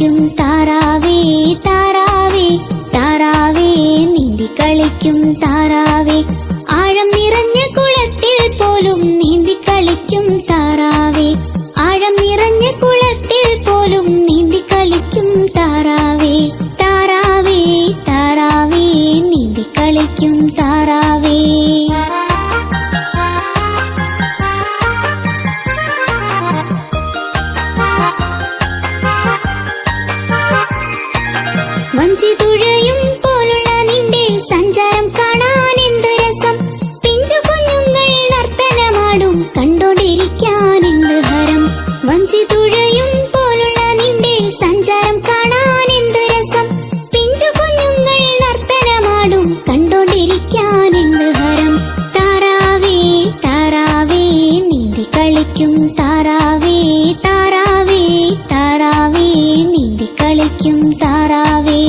കളിക്കും താറാവേ താറാവേ താറാവേ നീന്തി കളിക്കും താറാവേ ആഴം നിറഞ്ഞ കുളത്തിൽ പോലും നീന്തി കളിക്കും താറാവേ ആഴം നിറഞ്ഞ കുളത്തിൽ പോലും നീന്തി കളിക്കും താറാവേ താറാവേ താറാവേ നീന്തി കളിക്കും താറാവേ വഞ്ചി തുഴയും പോലുള്ള നിന്റെ സഞ്ചാരം കാണാൻ എന്ത് രസം പിഞ്ചു കുഞ്ഞുങ്ങൾ നർത്തനമാടും കണ്ടോണ്ടിരിക്കാൻ എന്ത് ഹരം വഞ്ചി തുഴയും പോലുള്ള നിന്റെ സഞ്ചാരം കാണാൻ എന്ത് രസം പിഞ്ചു കുഞ്ഞുങ്ങൾ നർത്തനമാടും കണ്ടോണ്ടിരിക്കാൻ എന്ത് ഹരം താറാവേ താറാവേ നീന്തി കളിക്കും താറാവേ താറാവേ താറാവേ നീന്തി കളിക്കും താറാവേ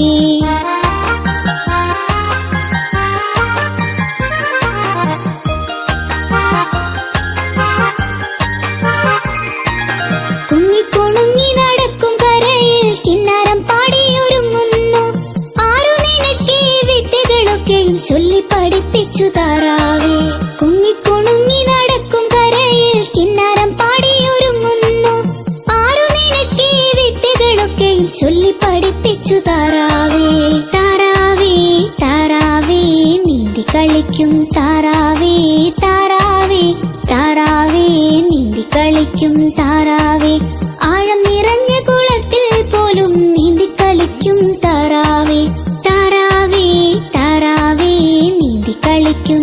കുഞ്ഞിക്കുണുങ്ങി നടക്കും കരയിൽ കിന്നാരം പാടിയൊരുങ്ങുന്നു ആരു നിനക്ക് വിദ്യകളൊക്കെയും ചൊല്ലി പഠിപ്പിച്ചു താറാവേ കുഞ്ഞിക്കുണുങ്ങി നടക്കും കരയിൽ കിന്നാരം പാടിയൊരുങ്ങുന്നു ആരു നിനക്ക് വിദ്യകളൊക്കെയും ചൊല്ലി പഠിപ്പിച്ചു താറാവേ താറാവേ താറാവേ നീന്തി കളിക്കും താറാവേ താറാവേ താറാവേ നീന്തി കളിക്കും താറാവേ ആഴം നിറഞ്ഞ കുളത്തിൽ പോലും നീന്തി കളിക്കും താറാവേ താറാവേ താറാവേ നീന്തി കളിക്കും